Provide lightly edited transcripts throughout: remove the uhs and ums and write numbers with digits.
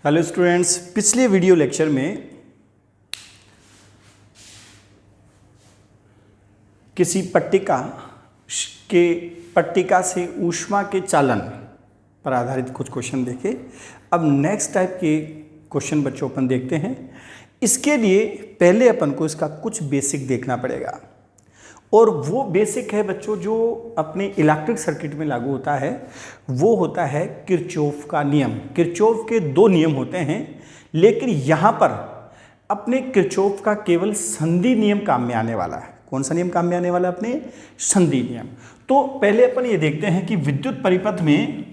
Hello students, पिछले video lecture में किसी पट्टिका से ऊष्मा के चालन पर आधारित कुछ क्वेश्चन देखे। अब नेक्स्ट टाइप के क्वेश्चन बच्चों अपन देखते हैं। इसके लिए पहले अपन को इसका कुछ बेसिक देखना पड़ेगा, और वो बेसिक है बच्चों जो अपने इलेक्ट्रिक सर्किट में लागू होता है, वो होता है किरचॉफ का नियम। किरचॉफ के दो नियम होते हैं, लेकिन यहाँ पर अपने किरचॉफ का केवल संधि नियम काम में आने वाला है। कौन सा नियम काम में आने वाला है? अपने संधि नियम। तो पहले अपन ये देखते हैं कि विद्युत परिपथ में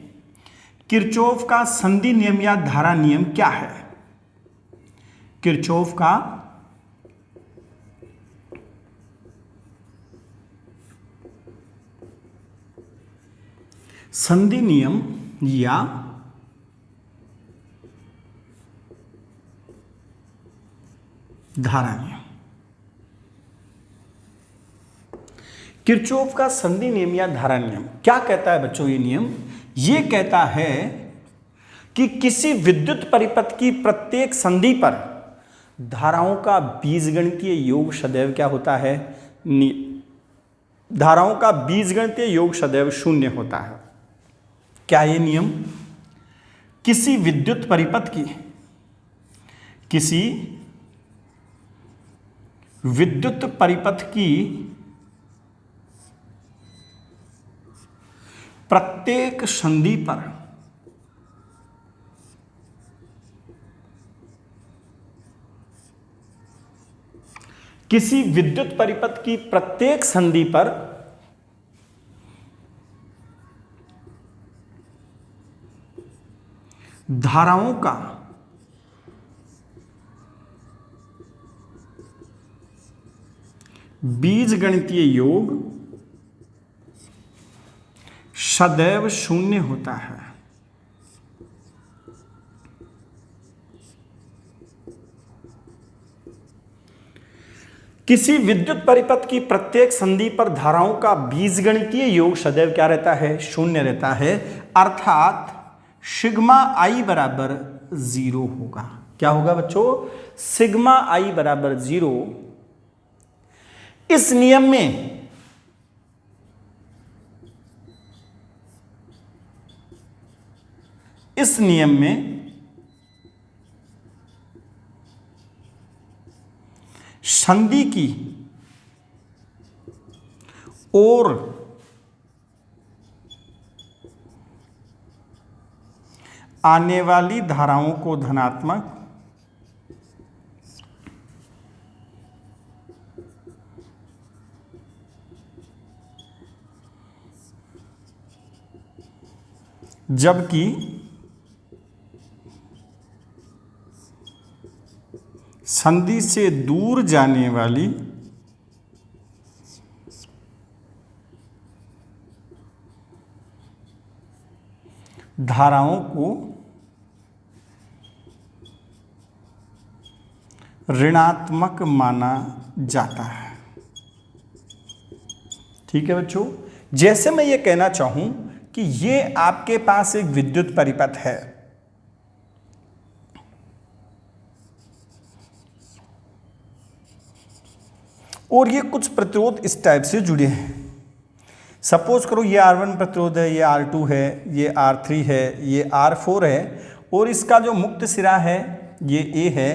किरचॉफ का संधि नियम या धारा नियम क्या है। किरचॉफ का संधि नियम या धारा नियम। किरचॉफ का संधि नियम या धारा नियम क्या कहता है बच्चों? ये नियम ये कहता है कि किसी विद्युत परिपथ की प्रत्येक संधि पर धाराओं का बीजगणितीय योग सदैव क्या होता है? धाराओं का बीजगणितीय योग सदैव शून्य होता है। क्या ये नियम किसी विद्युत परिपथ की प्रत्येक संधि पर धाराओं का बीजगणितीय योग सदैव शून्य होता है। किसी विद्युत परिपथ की प्रत्येक संधि पर धाराओं का बीजगणितीय योग सदैव क्या रहता है? शून्य रहता है। अर्थात सिग्मा आई बराबर 0 होगा। क्या होगा बच्चों? सिग्मा आई बराबर 0। इस नियम में संधि की ओर आने वाली धाराओं को धनात्मक जबकि संधि से दूर जाने वाली धाराओं को ऋणात्मक माना जाता है। ठीक है बच्चों, जैसे मैं ये कहना चाहूं कि ये आपके पास एक विद्युत परिपथ है, और ये कुछ प्रतिरोध इस टाइप से जुड़े हैं। सपोज करो ये R1 प्रतिरोध है, ये R2 है, ये R3 है, ये R4 है, और इसका जो मुक्त सिरा है ये A है,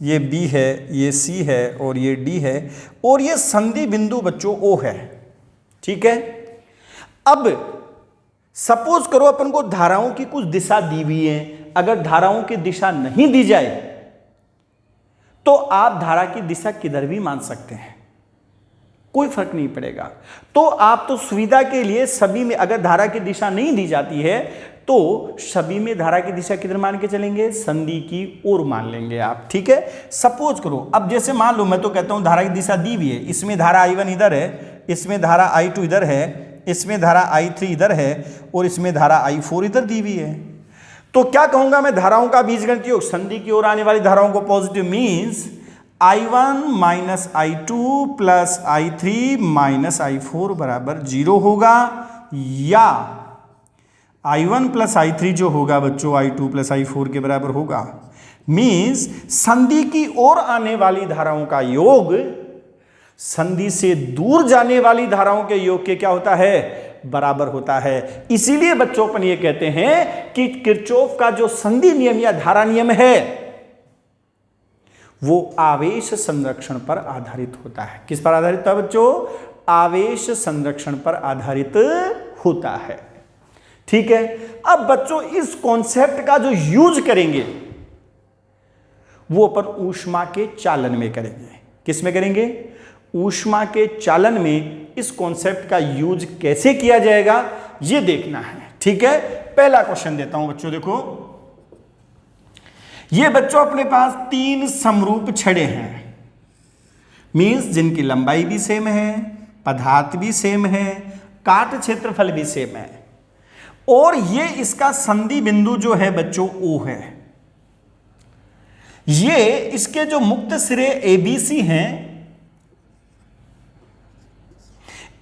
ये B है, ये C है और ये D है, और ये संधि बिंदु बच्चों O है। ठीक है, अब सपोज करो अपन को धाराओं की कुछ दिशा दी हुई है। अगर धाराओं की दिशा नहीं दी जाए तो आप धारा की दिशा किधर भी मान सकते हैं, कोई फर्क नहीं पड़ेगा। तो आप तो सुविधा के लिए सभी में अगर धारा की दिशा नहीं दी जाती है तो सभी में धारा की दिशा किधर मान के चलेंगे? संधि की ओर मान लेंगे आप। ठीक है, सपोज करो अब जैसे मान लो मैं तो कहता हूं धारा की दिशा दी हुई है, इसमें धारा I1 इधर है, इसमें धारा I2 इधर है, इसमें धारा I3 इधर है, और इसमें धारा I4 इधर दी हुई है। तो क्या कहूंगा मैं? धाराओं का बीजगणितीय योग संधि की ओर आने वाली धाराओं को positive means I1 minus I2 plus I3 minus I4 बराबर 0 होगा, या I1 प्लस I3 जो होगा बच्चों I2 प्लस I4 के बराबर होगा। मीन्स संधि की ओर आने वाली धाराओं का योग संधि से दूर जाने वाली धाराओं के योग के क्या होता है, बराबर होता है। इसीलिए बच्चों अपन ये कहते हैं कि किरचॉफ का जो संधि नियम या धारा नियम है वो आवेश संरक्षण पर आधारित होता है। किस पर आधारित होता है बच्चों, आवेश संरक्षण पर आधारित होता है। ठीक है, अब बच्चों इस कॉन्सेप्ट का जो यूज करेंगे वो अपन ऊष्मा के चालन में करेंगे। किस में करेंगे, ऊष्मा के चालन में इस कॉन्सेप्ट का यूज कैसे किया जाएगा ये देखना है। ठीक है, पहला क्वेश्चन देता हूं बच्चों, देखो ये बच्चों अपने पास 3 समरूप छड़े हैं, मींस जिनकी लंबाई भी सेम है, पदार्थ भी सेम है, काट क्षेत्रफल भी सेम है, और ये इसका संधि बिंदु जो है बच्चों O है। ये इसके जो मुक्त सिरे ABC हैं,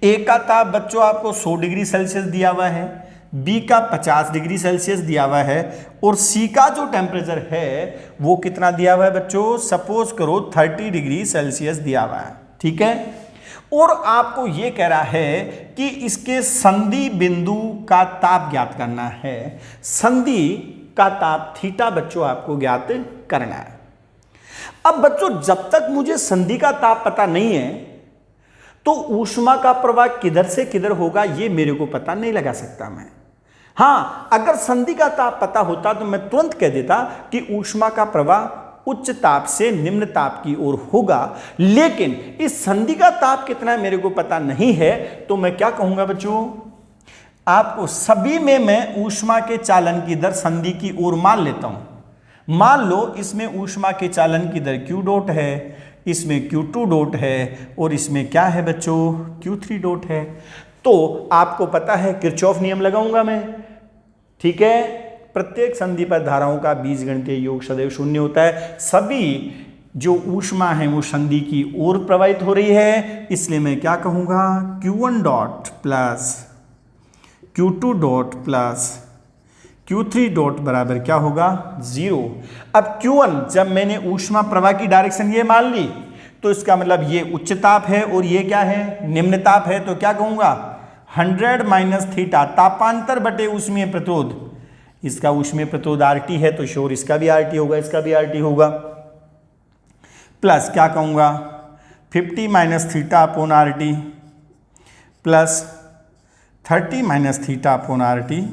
ए का ताप बच्चों आपको 100 डिग्री सेल्सियस दिया हुआ है, बी का 50 डिग्री सेल्सियस दिया हुआ है, और सी का जो टेम्परेचर है वो कितना दिया हुआ है बच्चों, सपोज करो 30 डिग्री सेल्सियस दिया हुआ है। ठीक है, और आपको ये कह रहा है कि इसके संधि बिंदु का ताप ज्ञात करना है। संधि का ताप थीटा बच्चों आपको ज्ञात करना है। अब बच्चों जब तक मुझे संधि का ताप पता नहीं है तो ऊष्मा का प्रवाह किधर से किधर होगा ये मेरे को पता नहीं लगा सकता मैं। हां, अगर संधि का ताप पता होता तो मैं तुरंत कह देता कि ऊष्मा का प्रवाह उच्च ताप से निम्न ताप की ओर होगा, लेकिन इस संधि का ताप कितना है मेरे को पता नहीं है, तो मैं क्या कहूंगा बच्चों, आपको सभी में मैं ऊष्मा के चालन की दर संधि की ओर मान लेता हूं। मान लो इसमें ऊष्मा के चालन की दर Q डॉट है, इसमें Q2 डॉट है, और इसमें क्या है बच्चों, Q3 डॉट है। तो आपको पता है किरचॉफ नियम लगाऊंगा मैं। ठीक है, प्रत्येक संधि पर धाराओं का बीजगणितीय योग सदैव शून्य होता है। सभी जो ऊष्मा है वो संधि की ओर प्रवाहित हो रही है, इसलिए मैं क्या कहूंगा, Q1 dot plus Q2 dot plus Q3 dot बराबर क्या होगा, 0। अब Q1 जब मैंने ऊष्मा प्रवाह की डायरेक्शन ये मान ली तो इसका मतलब ये उच्च ताप है और ये क्या है, निम्न ताप है। तो क्या कहूंगा, 100 माइनस थीटा तापांतर बटे ऊष्मीय प्रतिरोध। इसका ऊष्मीय प्रतिरोध RT है तो श्योर इसका भी RT होगा, इसका भी RT होगा। प्लस क्या कहूंगा, 50 minus theta upon RT plus 30 minus theta upon RT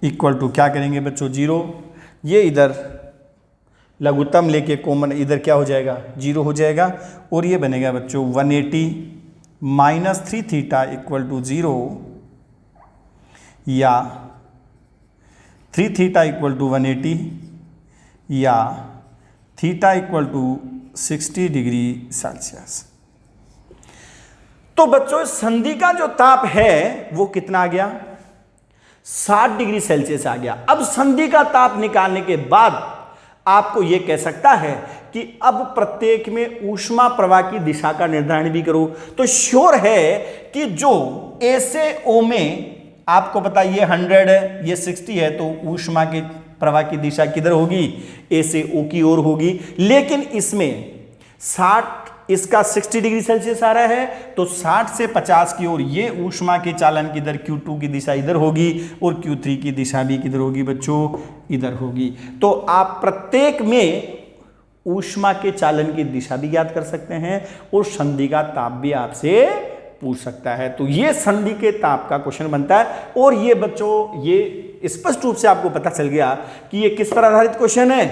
equal to क्या करेंगे बच्चों, 0। ये इधर लघुत्तम लेके कॉमन इधर क्या हो जाएगा, 0 हो जाएगा, और ये बनेगा बच्चों 180 माइनस 3 थीटा इक्वल टू 0, या 3 थीटा इक्वल टू 180, या theta equal to 60 degree Celsius. तो बच्चों संधि का जो ताप है वो कितना आ गया, 60 डिग्री सेल्सियस आ गया। अब संधि का ताप निकालने के बाद आपको यह कह सकता है कि अब प्रत्येक में ऊष्मा प्रवाह की दिशा का निर्धारण भी करो। तो श्योर है कि जो ए से ओ में आपको पता ये 100 है, ये 60 है, तो ऊष्मा के प्रवाह की दिशा किधर होगी, ए से ओ की ओर होगी। लेकिन इसमें 60 इसका 60 डिग्री सेल्सियस आ रहा है, तो 60 से 50 की ओर ये ऊष्मा के चालन की दर Q2 की दिशा इधर होगी और Q3 की दिशा भी किधर होगी बच्चों, इधर होगी। तो आप प्रत्येक में ऊष्मा के चालन की दिशा भी ज्ञात कर सकते हैं और संधि का ताप भी आपसे पूछ सकता है। तो ये संधि के ताप का क्वेश्चन बनता है। और ये बच्चों ये स्पष्ट रूप से आपको पता चल गया कि ये किस पर आधारित क्वेश्चन है,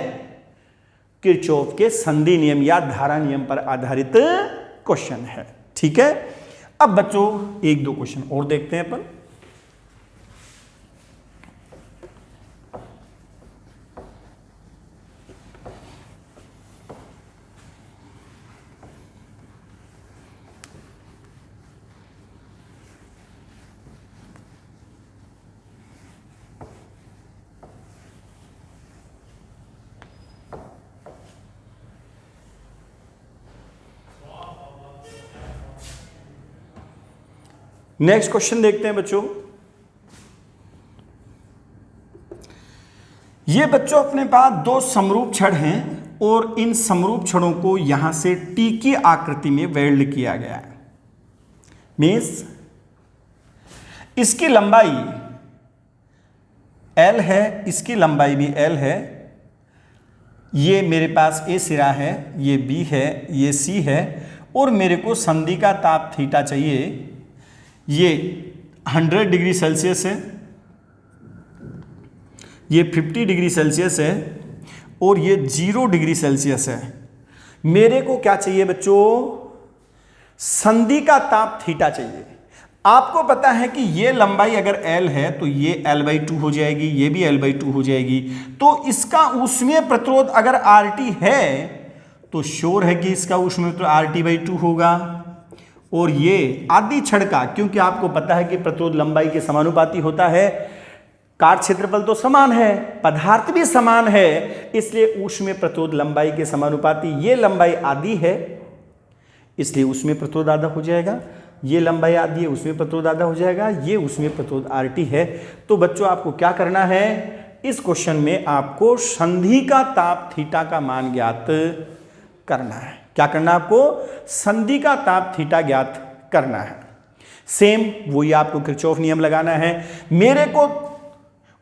किरचॉफ के संधि नियम या धारा नियम पर आधारित क्वेश्चन है। ठीक है, अब बच्चों 1-2 क्वेश्चन और देखते हैं अपन। नेक्स्ट क्वेश्चन देखते हैं बच्चों। ये बच्चों अपने पास दो समरूप छड़ हैं और इन समरूप छड़ों को यहां से टी की आकृति में वेल्ड किया गया है। मीन्स इसकी लंबाई L है, इसकी लंबाई भी L है। ये मेरे पास A सिरा है, ये B है, ये C है और मेरे को संधि का ताप थीटा चाहिए। ये 100 डिग्री सेल्सियस है, ये 50 डिग्री सेल्सियस है और ये 0 डिग्री सेल्सियस है। मेरे को क्या चाहिए बच्चों? संधि का ताप थीटा चाहिए। आपको पता है कि ये लंबाई अगर L है तो ये L/2 हो जाएगी, ये भी L/2 हो जाएगी। तो इसका ऊष्मीय प्रतिरोध अगर RT है तो श्योर है कि इसका ऊष्मीय प्रतिरोध RT/2 होगा। और ये आदि छड़ का, क्योंकि आपको पता है कि प्रतिरोध लंबाई के समानुपाती होता है, काट क्षेत्रफल तो समान है, पदार्थ भी समान है, इसलिए ऊष्मीय प्रतिरोध लंबाई के समानुपाती। ये लंबाई आधी है इसलिए ऊष्मीय प्रतिरोध आधा हो जाएगा, ये लंबाई आधी है ऊष्मीय प्रतिरोध आधा हो जाएगा, ये ऊष्मीय प्रतिरोध RT है। तो बच्चों आपको क्या करना है? इस क्वेश्चन में आपको संधि का ताप थीटा का मान ज्ञात करना है। क्या करना है आपको? संधि का ताप थीटा ज्ञात करना है। सेम वही आपको किरचॉफ नियम लगाना है। मेरे को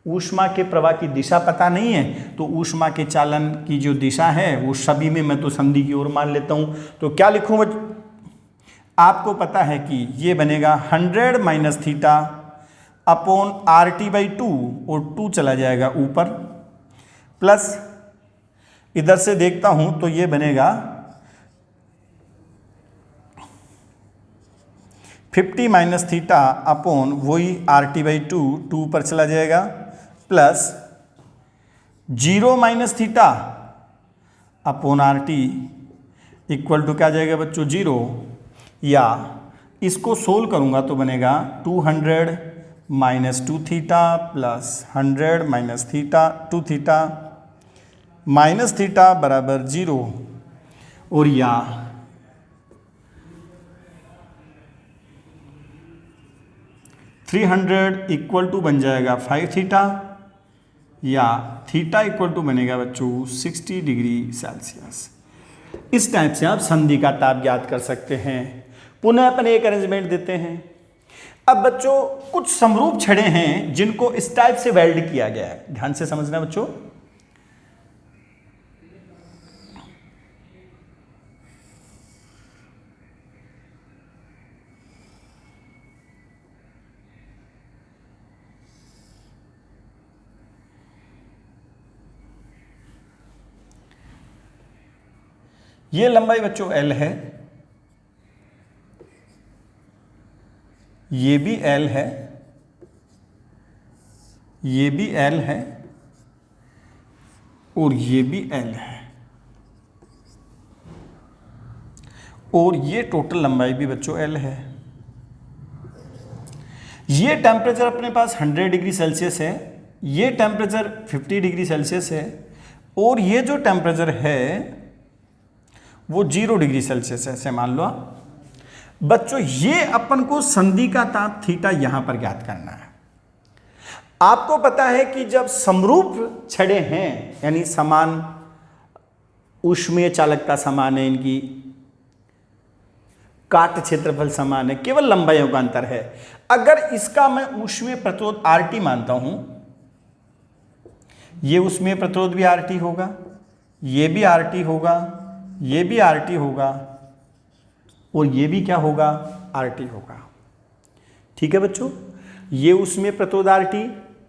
ऊष्मा के प्रवाह की दिशा पता नहीं है तो ऊष्मा के चालन की जो दिशा है वो सभी में मैं तो संधि की ओर मान लेता हूं। तो क्या लिखूं? आपको पता है कि ये बनेगा 100 माइनस थीटा अपॉन RT/2 और 2 चला जाएगा ऊपर, प्लस इधर से देखता हूं तो ये बनेगा 50 माइनस थीटा अपॉन वही RT/2, 2 ऊपर चला जाएगा, plus 0 minus theta upon RT equal to क्या जाएगा बच्चों? 0। या इसको सोल्व करूंगा तो बनेगा 200 minus 2 theta plus 100 minus theta 2 theta minus theta बराबर 0। और या 300 इक्वल टू बन जाएगा 5 थीटा, या थीटा इक्वल टू बनेगा बच्चों 60 डिग्री सेल्सियस। इस टाइप से आप संधि का ताप ज्ञात कर सकते हैं। पुनः अपन एक अरेंजमेंट देते हैं। अब बच्चों कुछ समरूप छड़े हैं जिनको इस टाइप से वेल्ड किया गया है, ध्यान से समझना बच्चों। ये लंबाई बच्चों L है, ये भी L है, ये भी L है और ये भी L है, और ये टोटल लंबाई भी बच्चों L है। ये टेम्परेचर अपने पास 100 डिग्री सेल्सियस है, ये टेम्परेचर 50 डिग्री सेल्सियस है और ये जो टेम्परेचर है वो 0 डिग्री सेल्सियस है, ऐसे मान लो आप। बच्चों ये अपन को संधि का ताप थीटा यहां पर ज्ञात करना है। आपको पता है कि जब समरूप छड़े हैं यानी समान ऊष्मीय चालकता समान है, इनकी काट क्षेत्रफल समान है, केवल लंबाइयों का अंतर है। अगर इसका मैं ऊष्मीय प्रतिरोध RT मानता हूं, ये ऊष्मीय प्रतिरोध भी RT होगा, ये भी RT होगा, ये भी RT होगा और ये भी क्या होगा? RT होगा। ठीक है बच्चों, ये ऊष्मीय प्रतिरोध RT,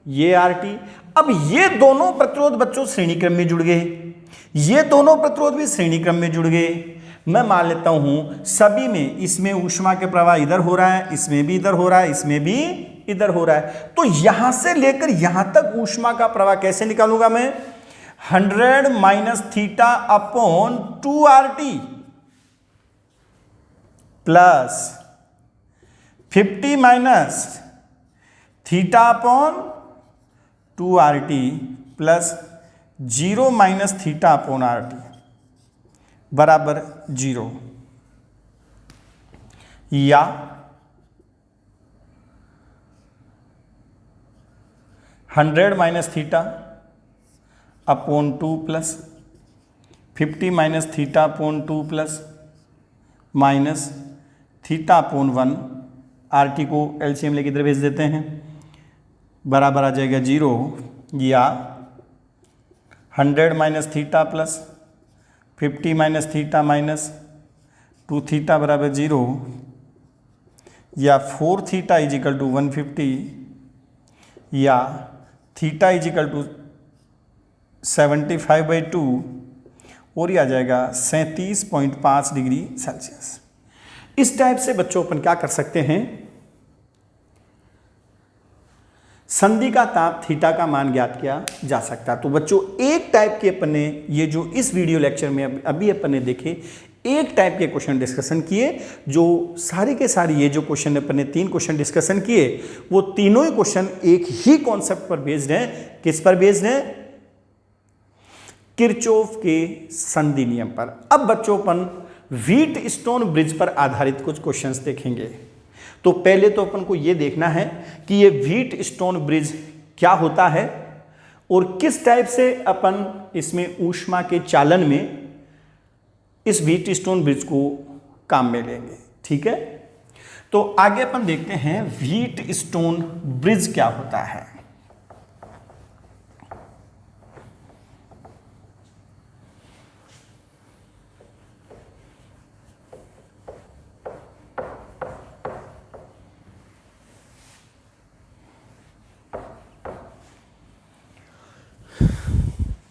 ये RT। अब ये दोनों प्रतिरोध बच्चों श्रेणी क्रम में जुड़ गए, ये दोनों प्रतिरोध भी श्रेणी क्रम में जुड़ गए। मैं मान लेता हूं सभी में, इसमें ऊष्मा के प्रवाह इधर हो रहा है, इसमें भी इधर हो रहा है, इसमें भी इधर हो रहा है। तो यहां से लेकर यहां तक ऊष्मा का प्रवाह कैसे निकालूंगा मैं? 100 minus theta upon 2RT plus 50 minus theta upon 2RT plus 0 minus theta upon RT बराबर 0। या 100 minus theta upon 2 plus 50 minus theta upon 2 plus minus theta upon 1, RT को LCM लेके इधर भेज देते हैं, बराबर आ जाएगा 0, या 100 minus theta plus 50 minus theta minus 2 theta बराबर 0, या 4 थीटा इज इक्वल टू 150, या थीटा इज इक्वल टू 75/2, और यह आ जाएगा 37.5 डिग्री सेल्सियस। इस टाइप से बच्चों अपन क्या कर सकते हैं, संधि का ताप थीटा का मान ज्ञात किया जा सकता है। तो बच्चों एक टाइप के अपन ने ये जो इस वीडियो लेक्चर में अभी अपन ने देखे, एक टाइप के क्वेश्चन डिस्कशन किए, जो सारे के सारे ये जो क्वेश्चन अपन ने 3 क्वेश्चन डिस्कशन किए, वो तीनों ही क्वेश्चन एक ही कॉन्सेप्ट पर बेस्ड हैं। किस पर बेस्ड हैं? किरचॉफ के संधि नियम पर। अब बच्चों अपन व्हीट स्टोन ब्रिज पर आधारित कुछ क्वेश्चंस देखेंगे। तो पहले तो अपन को यह देखना है कि ये व्हीट स्टोन ब्रिज क्या होता है और किस टाइप से अपन इसमें ऊष्मा के चालन में इस व्हीट स्टोन ब्रिज को काम में लेंगे। ठीक है, तो आगे अपन देखते हैं व्हीट स्टोन ब्रिज क्या होता है।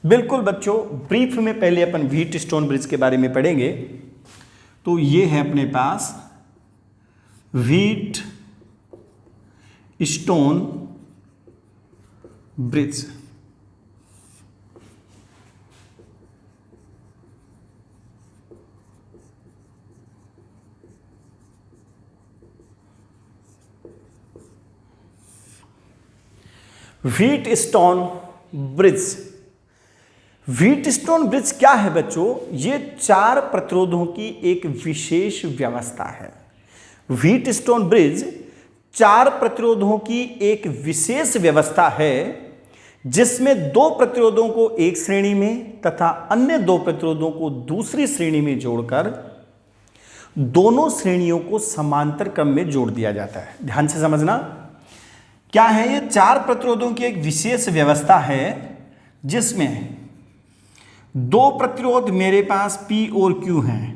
बिल्कुल बच्चों, ब्रीफ में पहले अपन व्हीट स्टोन ब्रिज के बारे में पढ़ेंगे। तो ये है अपने पास Wheatstone bridge. Wheatstone bridge, Wheatstone bridge क्या है बच्चों? ये 4 प्रतिरोधों की एक विशेष व्यवस्था है। व्हीट स्टोन ब्रिज 4 प्रतिरोधों की एक विशेष व्यवस्था है, जिसमें 2 प्रतिरोधों को एक श्रेणी में तथा अन्य 2 प्रतिरोधों को दूसरी श्रेणी में जोड़कर दोनों श्रेणियों को समांतर क्रम में जोड़ दिया जाता है। ध्यान से समझना, क्या है ये? 4 प्रतिरोधों की एक विशेष व्यवस्था है, जिसमें 2 प्रतिरोध मेरे पास P और Q हैं।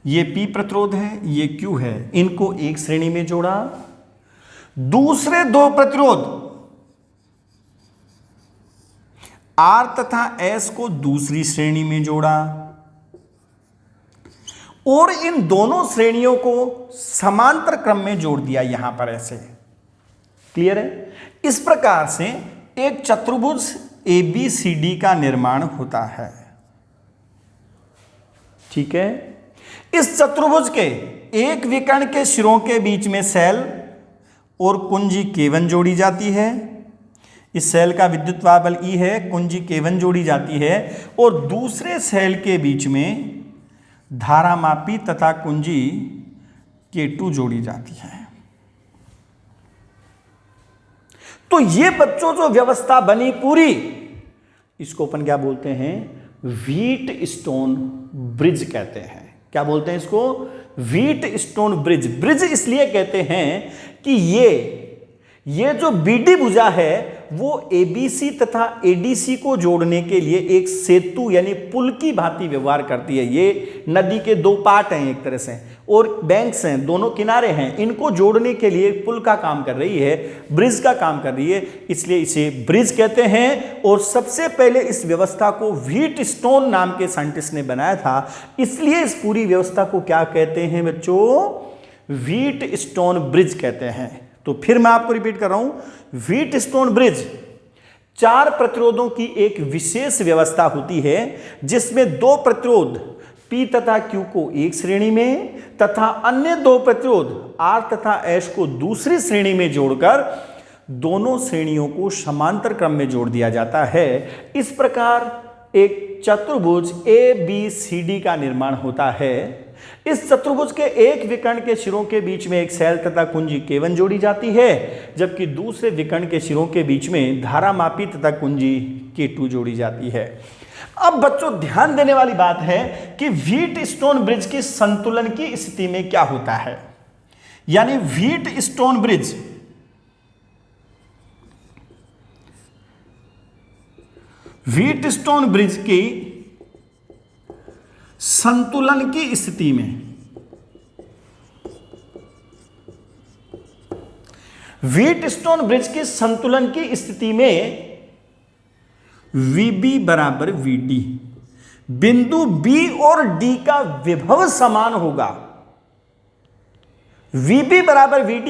ये P प्रतिरोध है, ये Q है, इनको एक श्रेणी में जोड़ा। दूसरे 2 प्रतिरोध R तथा S को दूसरी श्रेणी में जोड़ा और इन दोनों श्रेणियों को समांतर क्रम में जोड़ दिया यहां पर ऐसे। क्लियर है? इस प्रकार से एक चतुर्भुज ABCD का निर्माण होता है। ठीक है, इस चतुर्भुज के एक विकर्ण के सिरों के बीच में सेल और कुंजी K1 जोड़ी जाती है। इस सेल का विद्युत बल E है, कुंजी K1 जोड़ी जाती है और दूसरे सेल के बीच में धारामापी तथा कुंजी K2 जोड़ी जाती है। तो ये बच्चों जो व्यवस्था बनी पूरी, इसको अपन क्या बोलते हैं? व्हीट स्टोन ब्रिज कहते हैं। क्या बोलते हैं इसको? Wheat stone bridge. ब्रिज इसलिए कहते हैं कि ये जो BD भुजा है वो ABC तथा ADC को जोड़ने के लिए एक सेतु यानी पुल की भांति व्यवहार करती है। ये नदी के 2 पार्ट हैं एक तरह से, और बैंक्स हैं, दोनों किनारे हैं, इनको जोड़ने के लिए पुल का काम कर रही है, ब्रिज का काम कर रही है, इसलिए इसे ब्रिज कहते हैं। और सबसे पहले इस व्यवस्था को व्हीट स्टोन नाम के साइंटिस्ट ने बनाया था, इसलिए इस पूरी व्यवस्था को क्या कहते हैं बच्चों? व्हीट स्टोन ब्रिज कहते हैं। तो फिर मैं आपको रिपीट कर रहा हूं, व्हीट स्टोन ब्रिज 4 प्रतिरोधों की एक विशेष व्यवस्था होती है, जिसमें 2 प्रतिरोध P तथा Q को एक श्रेणी में तथा अन्य 2 प्रतिरोध R तथा S को दूसरी श्रेणी में जोड़कर दोनों श्रेणियों को समांतर क्रम में जोड़ दिया जाता है। इस प्रकार एक चतुर्भुज ABCD का निर्माण होता है। इस चतुर्भुज के एक विकर्ण के सिरों के बीच में एक शैल तथा कुंजी K1 जोड़ी जाती है, जबकि दूसरे विकर्ण के सिरों के बीच में धारामापी तथा कुंजी K2 जोड़ी जाती है। अब बच्चों ध्यान देने वाली बात है कि व्हीट स्टोन ब्रिज की संतुलन की स्थिति में क्या होता है, यानी व्हीट स्टोन ब्रिज की संतुलन की स्थिति में व्हीट स्टोन ब्रिज की संतुलन की स्थिति में VB बराबर VD, बिंदु B और D का विभव समान होगा। VB बराबर VD,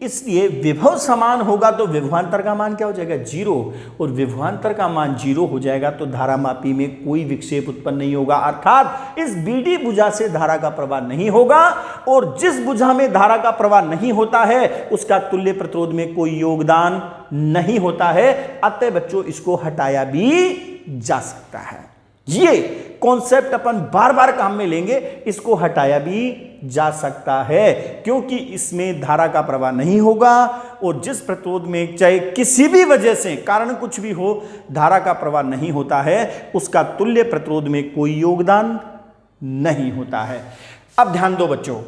इसलिए विभव समान होगा तो विभवांतर का मान क्या हो जाएगा 0, और विभवांतर का मान 0 हो जाएगा तो धारामापी में कोई विक्षेप उत्पन्न नहीं होगा, अर्थात इस BD भुजा से धारा का प्रवाह नहीं होगा, और जिस भुजा में धारा का प्रवाह नहीं होता है उसका तुल्य प्रतिरोध में कोई योगदान नहीं होता है। अतः बच्चों इसको हटाया भी जा सकता है। ये कॉन्सेप्ट अपन बार बार काम में लेंगे, इसको हटाया भी जा सकता है क्योंकि इसमें धारा का प्रवाह नहीं होगा, और जिस प्रतिरोध में चाहे किसी भी वजह से कारण कुछ भी हो धारा का प्रवाह नहीं होता है उसका तुल्य प्रतिरोध में कोई योगदान नहीं होता है। अब ध्यान दो बच्चों,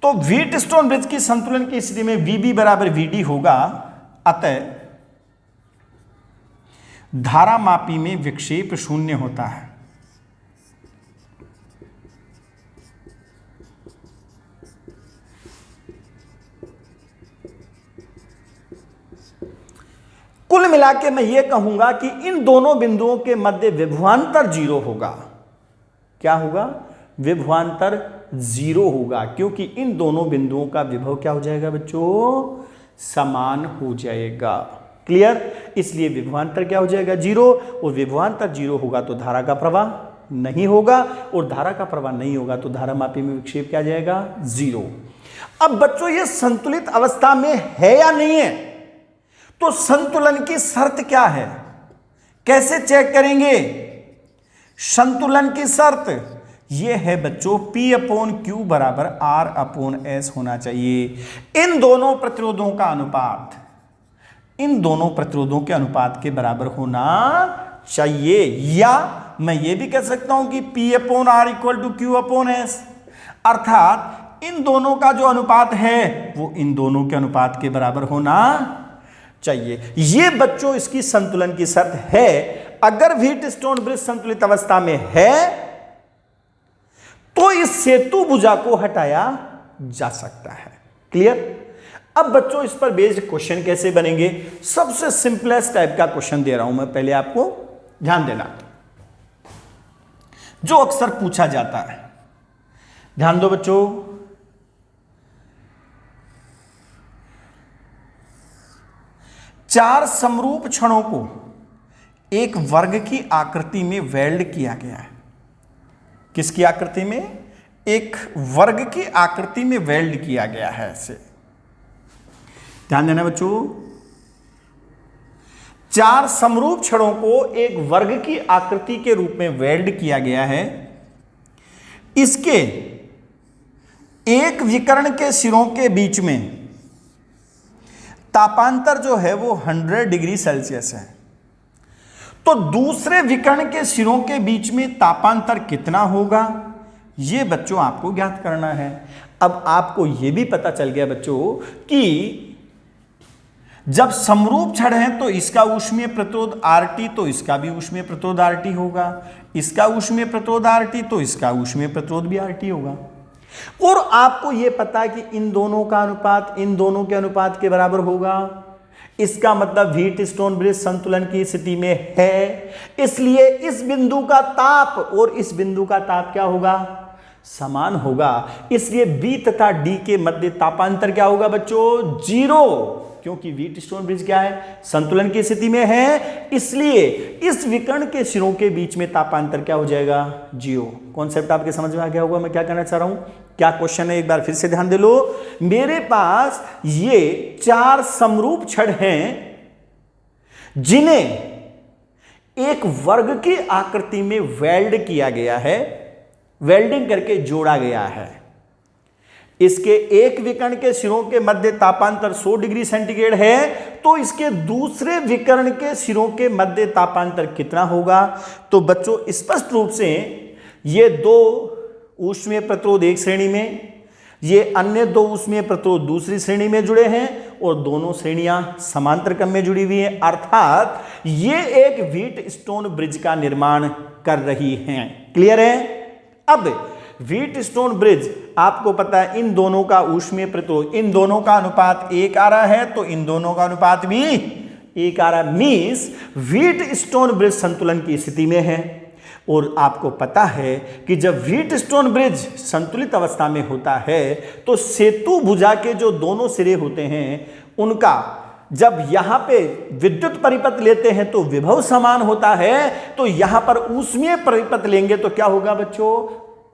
तो व्हीट स्टोन ब्रिज की संतुलन की स्थिति में VB बराबर VD होगा, अतः धारामापी में विक्षेप शून्य होता है। कुल मिलाके मैं यह कहूंगा कि इन दोनों बिंदुओं के मध्य विभवांतर 0 होगा। क्या होगा? विभवांतर 0 होगा, क्योंकि इन दोनों बिंदुओं का विभव क्या हो जाएगा बच्चों? समान हो जाएगा। क्लियर? इसलिए विभवांतर क्या हो जाएगा 0, और विभवांतर 0 होगा तो धारा का प्रवाह नहीं होगा, और धारा का प्रवाह नहीं होगा तो धारामापी में विक्षेप क्या जाएगा? 0। अब बच्चों ये संतुलित अवस्था में है या नहीं है, तो संतुलन की शर्त क्या है, कैसे चेक करेंगे? संतुलन की शर्त यह है बच्चों P/Q बराबर R/S होना चाहिए। इन दोनों प्रतिरोधों का अनुपात इन दोनों प्रतिरोधों के अनुपात के बराबर होना चाहिए, या मैं ये भी कह सकता हूं कि P/R = Q/S, अर्थात इन दोनों का जो अनुपात है वो इन दोनों के अनुपात के बराबर होना चाहिए। ये बच्चों इसकी संतुलन की शर्त है। अगर व्हीट स्टोन ब्रिज संतुलित अवस्था में है तो इस सेतु भुजा को हटाया जा सकता है। क्लियर? अब बच्चों इस पर बेस्ड क्वेश्चन कैसे बनेंगे? सबसे सिंपलेस्ट टाइप का क्वेश्चन दे रहा हूं मैं, पहले आपको ध्यान देना, जो अक्सर पूछा जाता है। ध्यान दो बच्चों, चार समरूप क्षणों को एक वर्ग की आकृति में वेल्ड किया गया है। किसकी आकृति में? एक वर्ग की आकृति में वेल्ड किया गया है। ऐसे ध्यान देना बच्चों, चार समरूप क्षणों को एक वर्ग की आकृति के रूप में वेल्ड किया गया है। इसके एक विकर्ण के सिरों के बीच में तापांतर जो है वो 100 डिग्री सेल्सियस है। तो दूसरे विकर्ण के सिरों के बीच में तापांतर कितना होगा, ये बच्चों आपको ज्ञात करना है। अब आपको यह भी पता चल गया बच्चों कि जब समरूप छड़ है तो इसका ऊष्मीय प्रतिरोध RT तो इसका भी ऊष्मीय प्रतिरोध RT होगा, इसका ऊष्मीय प्रतिरोध RT तो इसका ऊष्मीय प्रतिरोध भी RT होगा। और आपको यह पता है कि इन दोनों का अनुपात इन दोनों के अनुपात के बराबर होगा। इसका मतलब व्हीट स्टोन ब्रिज संतुलन की स्थिति में है, इसलिए इस बिंदु का ताप और इस बिंदु का ताप क्या होगा? समान होगा। इसलिए B तथा D के मध्य तापांतर क्या होगा बच्चों? 0, क्योंकि व्हीट स्टोन ब्रिज क्या है? संतुलन की स्थिति में है, इसलिए इस विकर्ण के सिरों के बीच में तापांतर क्या हो जाएगा? 0। कॉन्सेप्ट आपके समझ में आ गया होगा मैं क्या कहना चाह रहा हूं। क्या क्वेश्चन है, एक बार फिर से ध्यान दे लो। मेरे पास ये चार समरूप छड़ हैं जिन्हें एक वर्ग की आकृति में वेल्ड किया गया है। वेल्डिंग करके जोड़ा गया है। इसके एक विकर्ण के सिरों के मध्य तापांतर 100 डिग्री सेंटीग्रेड है, तो इसके दूसरे विकर्ण के सिरों के मध्य तापांतर कितना होगा? तो बच्चों स्पष्ट रूप से ये दो ऊष्मीय प्रतिरोध एक श्रेणी में, ये अन्य दो ऊष्मीय प्रतिरोध दूसरी श्रेणी में जुड़े हैं और दोनों श्रेणियां समांतर क्रम में जुड़ी हुई हैं, अर्थात ये एक व्हीटस्टोन ब्रिज का निर्माण कर रही हैं। क्लियर है? अब व्हीटस्टोन ब्रिज आपको पता है इन दोनों का ऊष्मीय प्रतिरोध, इन दोनों का अनुपात 1 आ रहा है, तो इन दोनों का अनुपात भी 1 आ रहा है। मींस व्हीटस्टोन ब्रिज संतुलन की स्थिति में है। और आपको पता है कि जब व्हीटस्टोन ब्रिज संतुलित अवस्था में होता है तो सेतु भुजा के जो दोनों सिरे होते हैं उनका जब यहां पे विद्युत परिपथ लेते हैं तो विभव समान होता है, तो यहां पर ऊष्मीय परिपथ लेंगे तो क्या होगा बच्चों?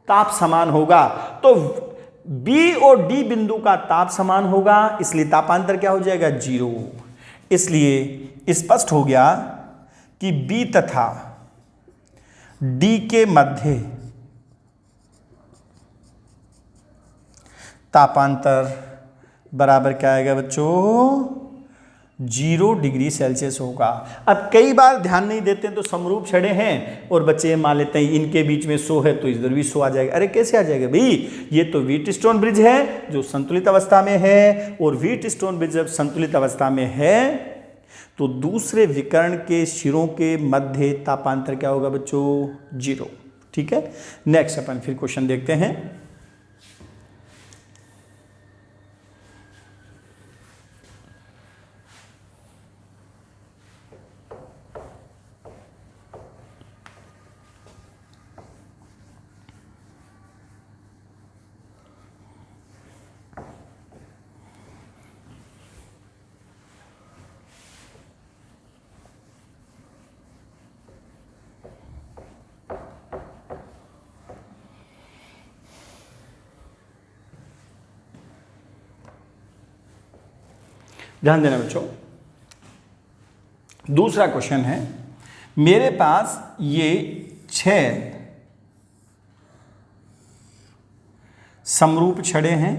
ताप समान होगा। तो बी और डी बिंदु का ताप समान होगा, इसलिए तापांतर क्या हो जाएगा? 0। इसलिए स्पष्ट हो गया कि बी तथा डी के मध्य तापांतर बराबर क्या आएगा बच्चों? 0 डिग्री सेल्सियस होगा। अब कई बार ध्यान नहीं देते तो समरूप छड़े हैं और बच्चे मान लेते हैं इनके बीच में 100 है तो इधर भी 100 आ जाएगा। अरे कैसे आ जाएगा भाई? ये तो व्हीटस्टोन ब्रिज है जो संतुलित अवस्था में है, और व्हीटस्टोन ब्रिज जब संतुलित अवस्था में है तो दूसरे विकर्ण के सिरों के मध्य तापांतर क्या होगा बच्चों? 0। ठीक है, नेक्स्ट अपन फिर क्वेश्चन देखते हैं। ध्यान देना बच्चों, दूसरा क्वेश्चन है, मेरे पास ये 6 समरूप छड़े हैं,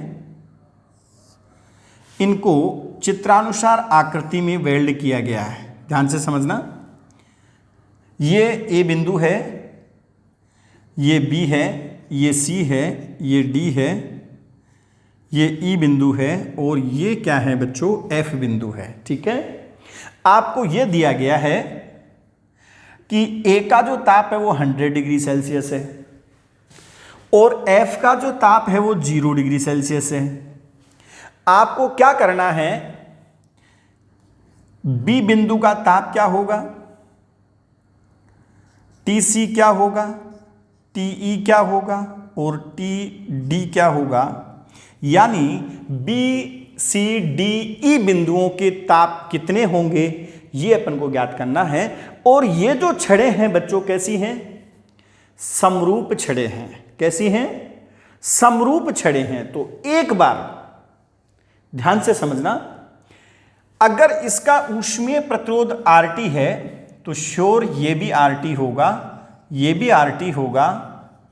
इनको चित्रानुसार आकृति में वेल्ड किया गया है। ध्यान से समझना, ये ए बिंदु है, ये बी है, ये सी है, ये डी है, ये ई बिंदु है और ये क्या है बच्चों? एफ बिंदु है। ठीक है, आपको यह दिया गया है कि ए का जो ताप है वो 100 डिग्री सेल्सियस है और एफ का जो ताप है वो 0 डिग्री सेल्सियस है। आपको क्या करना है? बी बिंदु का ताप क्या होगा, टी सी क्या होगा, टी ई क्या होगा और टी डी क्या होगा, यानी बी सी डी ई बिंदुओं के ताप कितने होंगे ये अपन को ज्ञात करना है। और ये जो छड़े हैं बच्चों कैसी हैं? समरूप छड़े हैं। कैसी हैं? समरूप छड़े हैं। तो एक बार ध्यान से समझना, अगर इसका ऊष्मीय प्रतिरोध RT है तो श्योर ये भी RT होगा, ये भी RT होगा,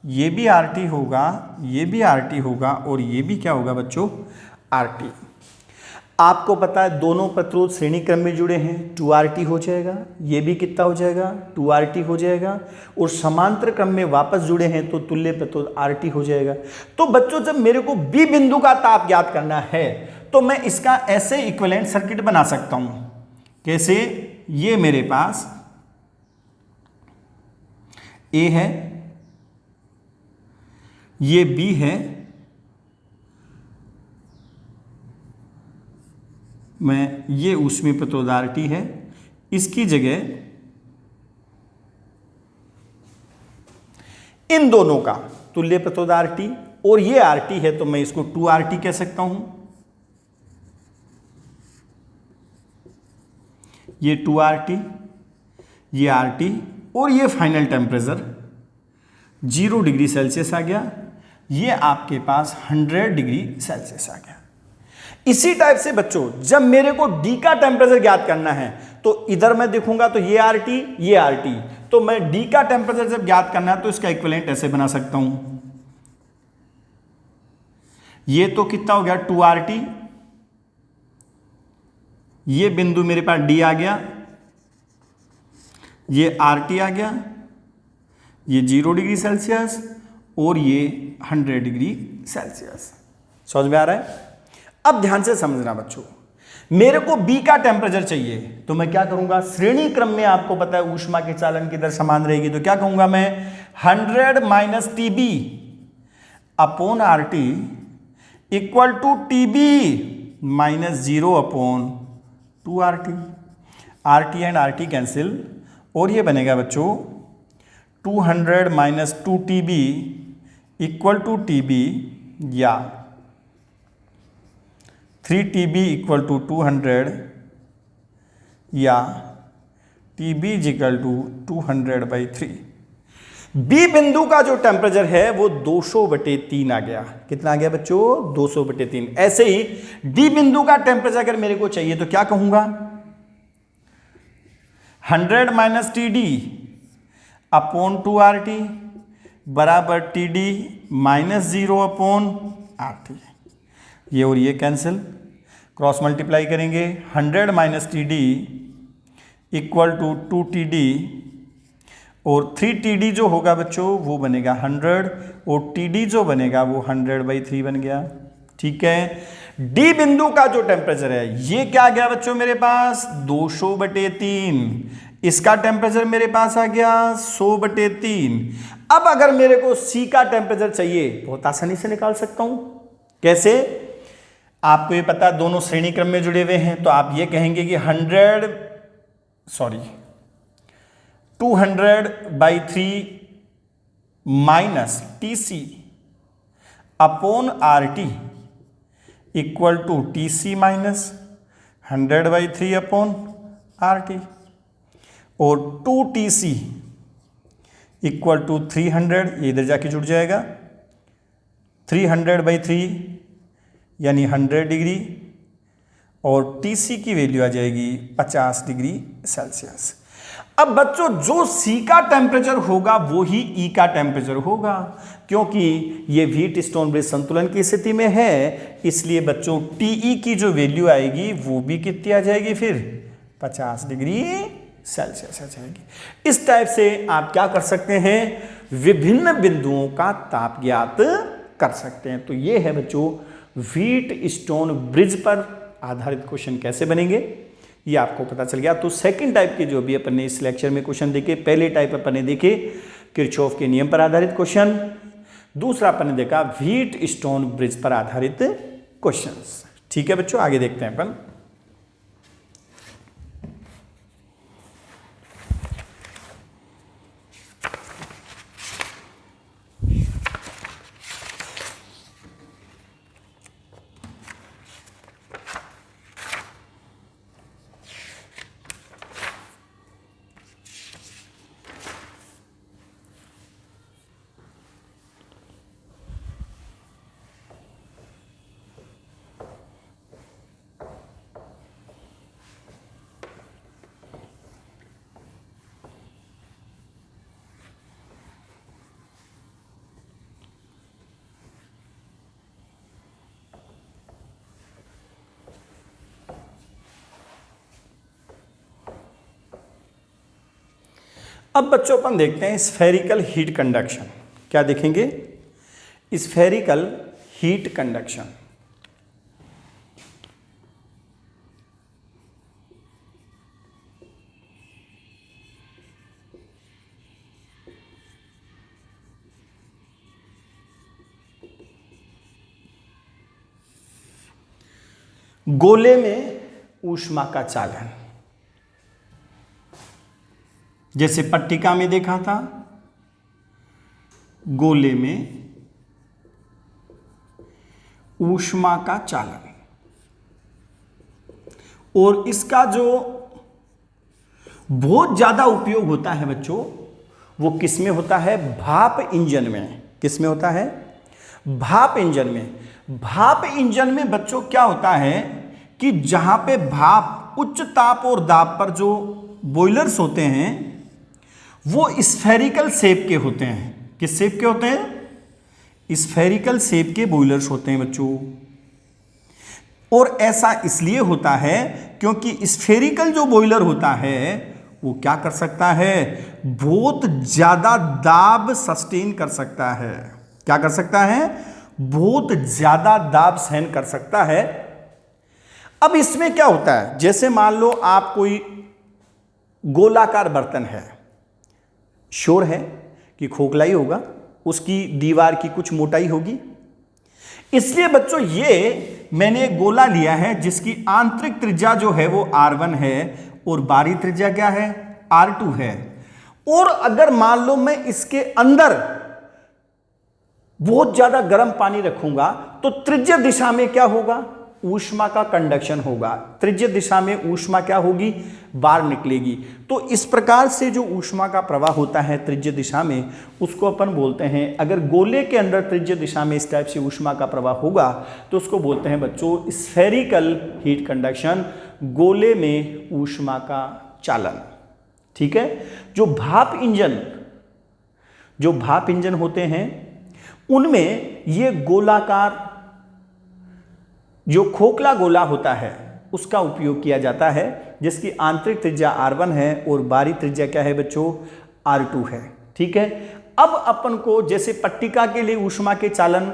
ये भी RT होगा, ये भी RT होगा और ये भी क्या होगा बच्चों? RT। आपको पता है दोनों प्रतिरोध श्रेणी क्रम में जुड़े हैं, 2RT हो जाएगा, ये भी कितना हो जाएगा? 2RT हो जाएगा, और समांतर क्रम में वापस जुड़े हैं तो तुल्य प्रतिरोध RT हो जाएगा। तो बच्चों जब मेरे को बी बिंदु का ताप ज्ञात करना है तो मैं इसका ऐसे इक्विवेलेंट सर्किट बना सकता हूं। कैसे? ये मेरे पास ए है, ये बी है, मैं ये ऊष्मीय प्रतिरोध RT है, इसकी जगह इन दोनों का तुल्य प्रतिरोध RT और ये RT है तो मैं इसको 2RT कह सकता हूं। ये 2RT, ये RT और ये फाइनल टेम्परेचर 0 डिग्री सेल्सियस आ गया, ये आपके पास 100 डिग्री सेल्सियस आ गया। इसी टाइप से बच्चों जब मेरे को डी का टेम्परेचर ज्ञात करना है तो इधर मैं देखूंगा तो ये RT, ये RT, तो मैं डी का टेम्परेचर जब ज्ञात करना है तो इसका इक्विवेलेंट ऐसे बना सकता हूं। ये तो कितना हो गया 2RT, ये बिंदु मेरे पास D आ गया, ये RT आ गया, ये 0 डिग्री सेल्सियस और ये 100 डिग्री सेल्सियस। समझ में आ रहा है? अब ध्यान से समझना बच्चों, मेरे को B का टेम्परेचर चाहिए तो मैं क्या करूंगा, श्रेणी क्रम में आपको पता है ऊष्मा के चालन की दर समान रहेगी, तो क्या कहूंगा मैं 100 minus TB upon RT equal to TB minus 0 upon 2RT। RT and RT cancel और ये बनेगा बच्चों 200 minus 2TB equal to TB या 3TB इक्वल टू 200 या TB इक्वल टू 200/3। बी बिंदु का जो टेम्परेचर है वो 200/3 आ गया। कितना आ गया बच्चों? 200/3। ऐसे ही डी बिंदु का टेम्परेचर अगर मेरे को चाहिए तो क्या कहूंगा, 100 माइनस TD अपॉन 2RT बराबर TD माइनस 0 अपॉन RT। ये और ये कैंसिल, क्रॉस मल्टीप्लाई करेंगे, 100 minus TD equal to 2TD और 3TD जो होगा बच्चों वो बनेगा 100 और TD जो बनेगा वो 100/3 बन गया। ठीक है, डी बिंदु का जो टेम्परेचर है ये क्या आ गया बच्चों मेरे पास 200/3, इसका टेम्परेचर मेरे पास आ गया 100/3। अब अगर मेरे को सी का टेम्परेचर चाहिए बहुत आसानी से निकाल सकता हूं। कैसे? आपको ये पता दोनों श्रेणी क्रम में जुड़े हुए हैं, तो आप ये कहेंगे कि 200/3 minus TC upon RT equal to TC minus 100/3 upon RT और 2TC इक्वल टू 300, ये इधर जाके जुड़ जाएगा, 300/3 यानी 100 डिग्री और TC की वैल्यू आ जाएगी 50 डिग्री सेल्सियस। अब बच्चों जो C का टेम्परेचर होगा वो ही E का टेम्परेचर होगा, क्योंकि ये व्हीट स्टोन ब्रिज संतुलन की स्थिति में है, इसलिए बच्चों TE की जो वैल्यू आएगी वो भी कितनी आ जाएगी, फिर 50 डिग्री सेल्सियस आ जाएगी। इस टाइप से आप क्या कर सकते हैं, विभिन्न बिंदुओं का ताप ज्ञात कर सकते हैं। तो ये है बच्चों व्हीट स्टोन ब्रिज पर आधारित क्वेश्चन कैसे बनेंगे, ये आपको पता चल गया। तो सेकंड टाइप के जो भी अपन ने इस लेक्चर में क्वेश्चन देखे, पहले टाइप अपन ने देखे किरचॉफ के नियम पर आधारित क्वेश्चन, दूसरा अपन ने देखा व्हीट स्टोन ब्रिज पर आधारित क्वेश्चंस। ठीक है बच्चों, आगे देखते हैं अपन। अब बच्चों अपन देखते हैं स्फेरिकल हीट कंडक्शन। क्या देखेंगे? Spherical heat conduction. गोले में ऊष्मा का चालन, जैसे पट्टिका में देखा था, गोले में ऊष्मा का चालन, और इसका जो बहुत ज्यादा उपयोग होता है बच्चों वो किस में होता है? भाप इंजन में। किस में होता है? भाप इंजन में। भाप इंजन में बच्चों क्या होता है कि जहां पे भाप उच्च ताप और दाब पर जो बॉयलर्स होते हैं वो स्फेरिकल शेप के होते हैं। किस शेप के होते हैं? स्फेरिकल शेप के बॉयलर्स होते हैं बच्चों। और ऐसा इसलिए होता है क्योंकि स्फेरिकल जो बॉयलर होता है वो क्या कर सकता है, बहुत ज्यादा दाब सस्टेन कर सकता है। क्या कर सकता है, बहुत ज्यादा दाब सहन कर सकता है। अब इसमें क्या होता है, जैसे मान लो आप कोई गोलाकार बर्तन है, श्योर है कि खोखला ही होगा, उसकी दीवार की कुछ मोटाई होगी। इसलिए बच्चों ये मैंने एक गोला लिया है जिसकी आंतरिक त्रिज्या जो है वो R1 है और बाहरी त्रिज्या क्या है, R2 है। और अगर मान लो मैं इसके अंदर बहुत ज्यादा गर्म पानी रखूंगा तो त्रिज्य दिशा में क्या होगा, ऊष्मा का कंडक्शन होगा। त्रिज्य दिशा में ऊष्मा क्या होगी, बाहर निकलेगी। तो इस प्रकार से जो ऊष्मा का प्रवाह होता है त्रिज्य दिशा में, उसको अपन बोलते हैं, अगर गोले के अंदर त्रिज्य दिशा में इस टाइप से ऊष्मा का प्रवाह होगा तो उसको बोलते हैं बच्चों स्फेरिकल हीट कंडक्शन, गोले में ऊष्मा का चालन। ठीक है। जो भाप इंजन होते हैं उनमें ये गोलाकार जो खोखला गोला होता है उसका उपयोग किया जाता है, जिसकी आंतरिक त्रिज्या R1 है और बाहरी त्रिज्या क्या है बच्चों, R2 है। ठीक है। अब अपन को जैसे पट्टिका के लिए ऊष्मा के चालन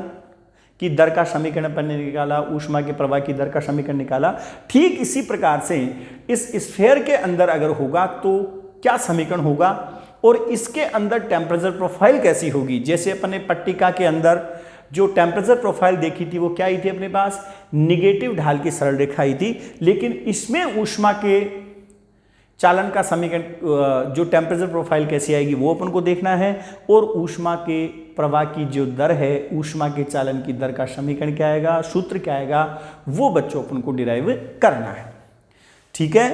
की दर का समीकरण अपन ने निकाला, ऊष्मा के प्रवाह की दर का समीकरण निकाला, ठीक इसी प्रकार से इस स्फीयर के अंदर अगर होगा तो क्या समीकरण होगा और इसके अंदर टेम्परेचर प्रोफाइल कैसी होगी। जैसे अपन ने पट्टिका के अंदर जो टेम्परेचर प्रोफाइल देखी थी वो क्या आई थी अपने पास, निगेटिव ढाल की सरल रेखा आई थी। लेकिन इसमें ऊष्मा के चालन का समीकरण, जो टेम्परेचर प्रोफाइल कैसी आएगी वो अपन को देखना है। और ऊष्मा के प्रवाह की जो दर है, ऊष्मा के चालन की दर का समीकरण क्या आएगा, सूत्र क्या आएगा, वो बच्चों अपन को डिराइव करना है। ठीक है।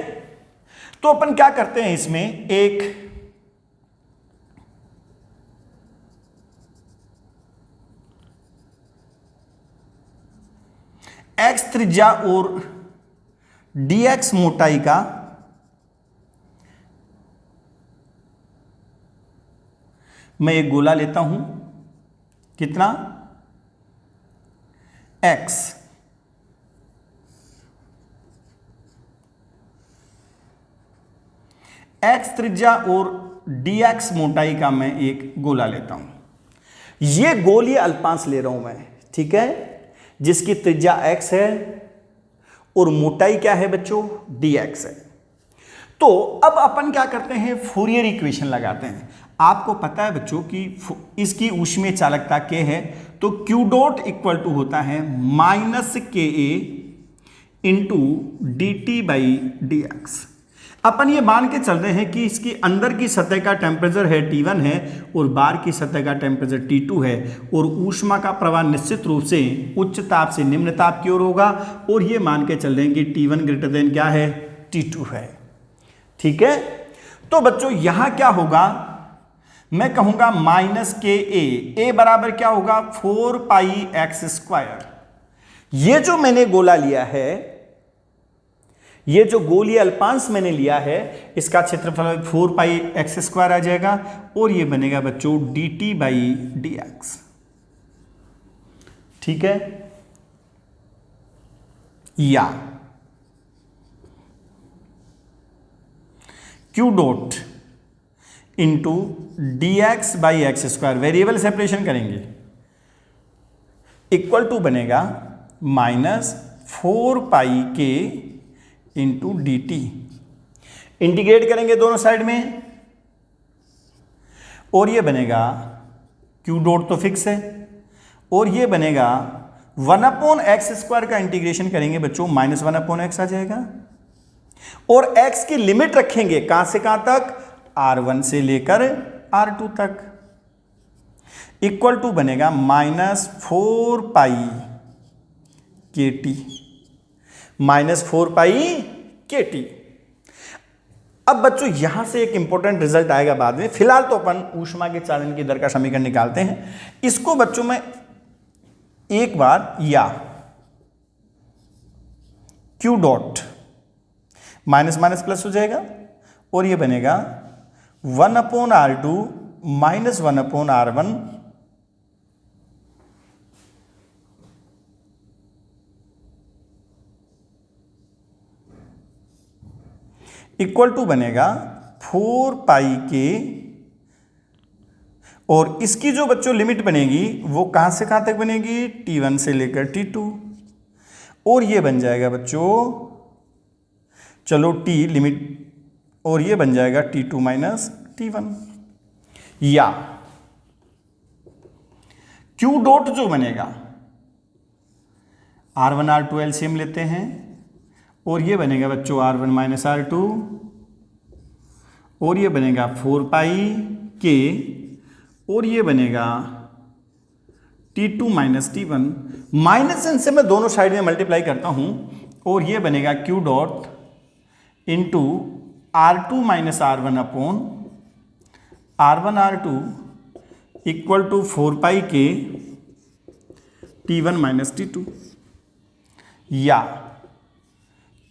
तो अपन क्या करते हैं, इसमें एक x त्रिज्या और dx मोटाई का मैं एक गोला लेता हूं, कितना, x। x त्रिज्या और dx मोटाई का मैं एक गोला लेता हूं। ये गोलीय अल्पांश ले रहा हूं मैं, ठीक है, जिसकी त्रिज्या x है और मोटाई क्या है बच्चों, dx है। तो अब अपन क्या करते हैं, फूरियर इक्वेशन लगाते हैं। आपको पता है बच्चों कि इसकी ऊष्मीय चालकता k है, तो q डॉट इक्वल टू होता है -KA into dt by dx। अपन ये मान के चल रहे हैं कि इसकी अंदर की सतह का टेम्परेचर है T1 है और बाहर की सतह का टेम्परेचर T2 है और ऊष्मा का प्रवाह निश्चित रूप से उच्च ताप से निम्न ताप की ओर होगा। और ये मान के चल रहे हैं कि T1 ग्रेटर देन क्या है, T2 है। ठीक है। तो बच्चों यहां क्या होगा, मैं कहूंगा -KA, A बराबर क्या होगा 4πx²। ये जो मैंने गोला लिया है, ये जो गोलीय अल्पांश मैंने लिया है, इसका क्षेत्रफल 4πx² आ जाएगा और ये बनेगा बच्चों dt बाई dx। ठीक है। या q dot into dx by x², variable separation करेंगे, इक्वल टू बनेगा -4πk इंटू dt। इंटीग्रेट करेंगे दोनों साइड में और ये बनेगा q डॉट तो फिक्स है और ये बनेगा 1/x² का इंटीग्रेशन करेंगे बच्चों, -1/x आ जाएगा। और x की लिमिट रखेंगे कहां से कहां तक, R1 से लेकर R2 तक, इक्वल टू बनेगा -4πkt, -4πkt। अब बच्चों यहां से एक इंपॉर्टेंट रिजल्ट आएगा बाद में, फिलहाल तो अपन ऊष्मा के चालन की दर का समीकरण निकालते हैं। इसको बच्चों में एक बार या q dot minus minus plus हो जाएगा और ये बनेगा 1/R2 -1/R1 इक्वल टू बनेगा 4 पाई के, और इसकी जो बच्चों लिमिट बनेगी वो कहां से कहां तक बनेगी, t1 से लेकर t2, और ये बन जाएगा बच्चों, चलो t लिमिट, और ये बन जाएगा t2 माइनस t1, या Q डॉट जो बनेगा R1 R2 एलसीएम लेते हैं, और ये बनेगा बच्चों R1 माइनस R2, और ये बनेगा 4 पाई के, और ये बनेगा T2 minus T1, minus N से मैं दोनों साइड में मल्टीप्लाई करता हूं, और ये बनेगा Q dot into R2 minus R1 upon R1 R2 equal to 4 pi के T1 माइनस T2, या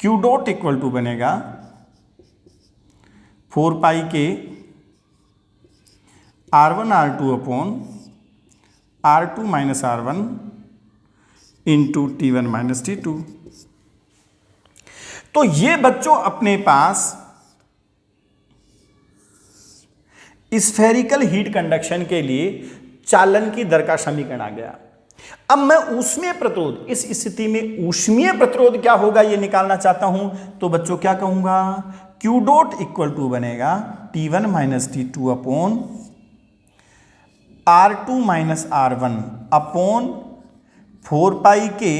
Q डॉट इक्वल टू बनेगा 4 पाई के R1 R2 upon R2 minus R1 into T1 minus T2। तो ये बच्चों अपने पास स्फेरिकल हीट कंडक्शन के लिए चालन की दर का समीकरण आ गया। अब मैं ऊष्मीय प्रतिरोध, इस स्थिति में ऊष्मीय प्रतिरोध क्या होगा ये निकालना चाहता हूं, तो बच्चों क्या कहूंगा, Q डॉट इक्वल टू बनेगा T1 minus T2 upon R2 minus R1 upon 4 pi के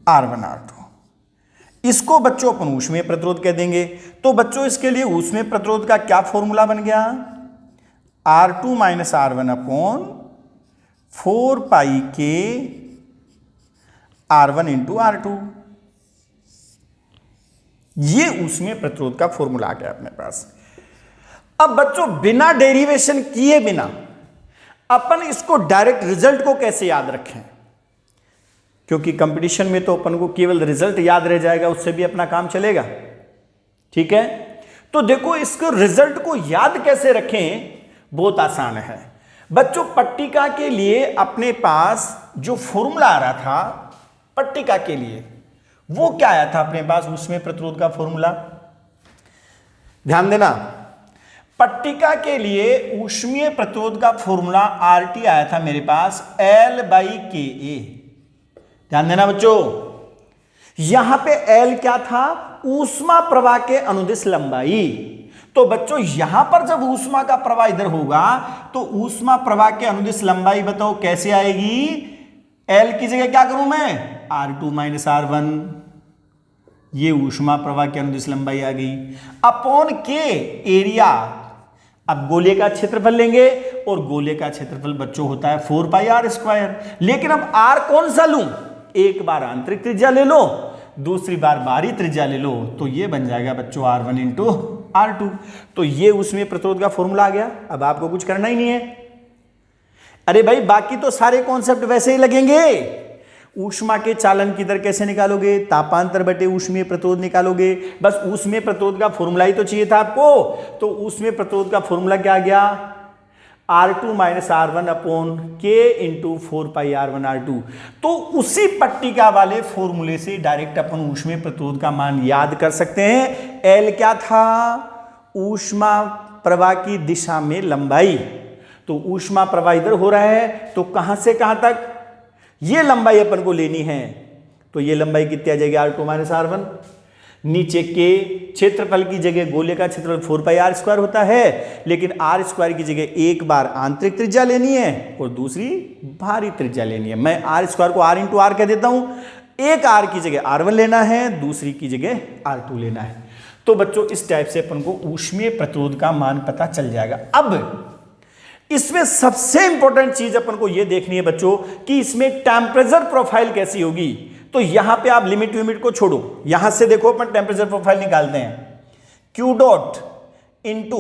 R1 R2। इसको बच्चों अपन ऊष्मीय प्रतिरोध कह देंगे। तो बच्चों इसके लिए ऊष्मीय प्रतिरोध का क्या फॉर्मूला बन गया, R2 minus R1 upon 4 pi के R1 इंटू R2। ये ऊष्मीय प्रतिरोध का फॉर्मूला आ गया अपने पास। अब बच्चों बिना डेरिवेशन किए बिना अपन इसको डायरेक्ट रिजल्ट को कैसे याद रखें, क्योंकि कंपटीशन में तो अपन को केवल रिजल्ट याद रह जाएगा, उससे भी अपना काम चलेगा। ठीक है, तो देखो इसको रिजल्ट को याद कैसे रखें, बहुत आसान है बच्चों। पट्टिका के लिए अपने पास जो फॉर्मूला आ रहा था पट्टिका के लिए, वो क्या आया था अपने पास, ऊष्मीय प्रतिरोध का फॉर्मूला, ध्यान देना। पट्टिका के लिए ऊष्मीय प्रतिरोध का फॉर्मूला RT आया था मेरे पास L/KA। ध्यान देना बच्चों, यहां पे L क्या था, ऊष्मा प्रवाह के अनुदिश लंबाई। तो बच्चों यहां पर जब ऊष्मा का प्रवाह इधर होगा तो ऊष्मा प्रवाह के अनुदिश लंबाई बताओ कैसे आएगी, L की जगह क्या करूं मैं, R2 माइनस R1, ये ऊष्मा प्रवाह के अनुदिश लंबाई आ गई, अपॉन के एरिया। अब गोले का क्षेत्रफल लेंगे, और गोले का क्षेत्रफल बच्चों होता है 4 पाई R स्क्वायर। लेकिन अब R कौन सा लूं, एक बार आंतरिक त्रिज्या ले लो, दूसरी बार बाहरी त्रिज्या ले लो, तो ये बन जाएगा बच्चों R1 इंटू R2। तो ये उसमें प्रतिरोध का फॉर्मूला आ गया। अब आपको कुछ करना ही नहीं है। अरे भाई बाकी तो सारे कॉन्सेप्ट वैसे ही लगेंगे। ऊष्मा के चालन की दर कैसे निकालोगे, तापांतर बटे ऊष्मीय प्रतिरोध निकालोगे, बस ऊष्मीय प्रतिरोध का फॉर्मूला ही तो चाहिए था आपको। तो ऊष्मीय प्रतिरोध का फॉर्मूला क्या आ गया, R2 minus R1 upon K into 4 पाई R1 R2। तो उसी पट्टिका वाले फॉर्मूले से डायरेक्ट अपन ऊष्मीय प्रतिरोध का मान याद कर सकते हैं। L क्या था, ऊष्मा प्रवाह की दिशा में लंबाई। तो ऊष्मा प्रवाह इधर हो रहा है, तो कहां से कहां तक ये लंबाई अपन को लेनी है। तो ये लंबाई कितनी आ जाएगी, R2 माइनस R1। नीचे के क्षेत्रफल की जगह गोले का क्षेत्रफल 4 पाई R स्क्वायर होता है, लेकिन R स्क्वायर की जगह एक बार आंतरिक त्रिज्या लेनी है और दूसरी बाहरी त्रिज्या लेनी है। मैं R स्क्वायर को R इंटू R कह देता हूं। एक R की जगह R1 लेना है, दूसरी की जगह R2 लेना है। तो बच्चों इस टाइप से अपन को ऊष्मीय प्रतिरोध का मान पता चल जाएगा। अब इसमें सबसे इंपॉर्टेंट चीज अपन को यह देखनी है बच्चों कि इसमें टेम्परेचर प्रोफाइल कैसी होगी। तो यहां पे आप लिमिट विमिट को छोड़ो, यहां से देखो अपन टेम्परेचर प्रोफाइल निकालते हैं। Q डॉट इंटू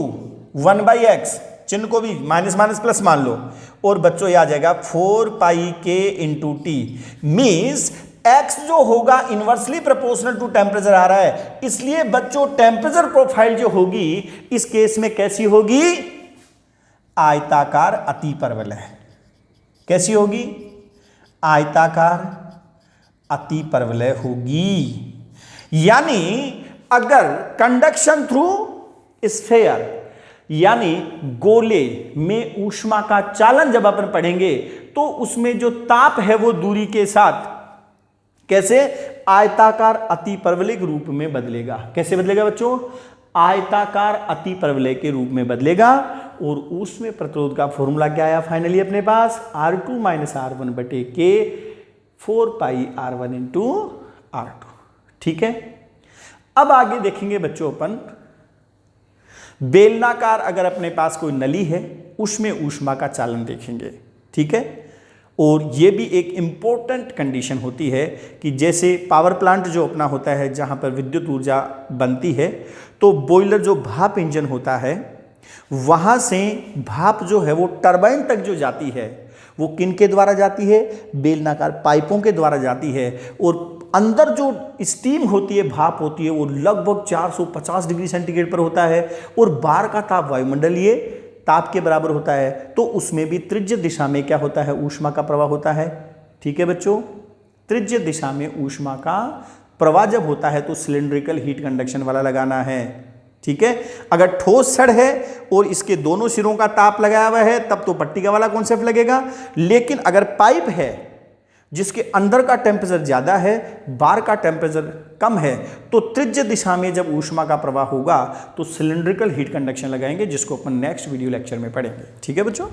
1/x, चिन्ह को भी माइनस माइनस प्लस मान लो, और बच्चों यह आ जाएगा 4 पाई K into T. Means x जो होगा इनवर्सली प्रोपोर्शनल टू टेम्परेचर आ रहा है, इसलिए बच्चों टेम्परेचर प्रोफाइल जो होगी इस केस में कैसी होगी, आयताकार अतिपरवलय है। कैसी होगी, आयताकार अतिपरवलय होगी। यानी अगर कंडक्शन थ्रू स्फेयर यानी गोले में ऊष्मा का चालन जब अपन पढ़ेंगे तो उसमें जो ताप है वो दूरी के साथ कैसे आयताकार अतिपरवलय के रूप में बदलेगा। कैसे बदलेगा बच्चों? आयताकार अतिपरवलय के रूप में बदलेगा। और ऊष्मीय प्रतिरोध का फॉर्मूला क्या आया फाइनली अपने पास? R2 - R1 बटे के 4πr1 इंटू R2। ठीक है, अब आगे देखेंगे बच्चों अपन बेलनाकार अगर अपने पास कोई नली है उसमें ऊष्मा का चालन देखेंगे। ठीक है, और ये भी एक इंपॉर्टेंट कंडीशन होती है कि जैसे पावर प्लांट जो अपना होता है जहाँ पर विद्युत ऊर्जा बनती है, तो बॉयलर जो भाप इंजन होता है वहाँ से भाप जो है वो टरबाइन तक जो जाती है वो किन के द्वारा जाती है? बेलनाकार पाइपों के द्वारा जाती है। और अंदर जो स्टीम होती है, भाप होती है, वो लगभग 450 डिग्री सेंटीग्रेड पर होता है और बाहर का ताप वायुमंडलीय ताप के बराबर होता है। तो उसमें भी त्रिज्य दिशा में क्या होता है? ऊष्मा का प्रवाह होता है। ठीक है बच्चों, त्रिज्य दिशा में ऊष्मा का प्रवाह जब होता है तो सिलिंड्रिकल हीट कंडक्शन वाला लगाना है। ठीक है, अगर ठोस छड़ है और इसके दोनों सिरों का ताप लगाया हुआ है तब तो पट्टिका वाला कॉन्सेप्ट लगेगा। लेकिन अगर पाइप है जिसके अंदर का टेम्परेचर ज्यादा है, बाहर का टेम्परेचर कम है, तो त्रिज्य दिशा में जब ऊष्मा का प्रवाह होगा तो सिलिंड्रिकल हीट कंडक्शन लगाएंगे, जिसको अपन नेक्स्ट वीडियो लेक्चर में पढ़ेंगे। ठीक है बच्चों।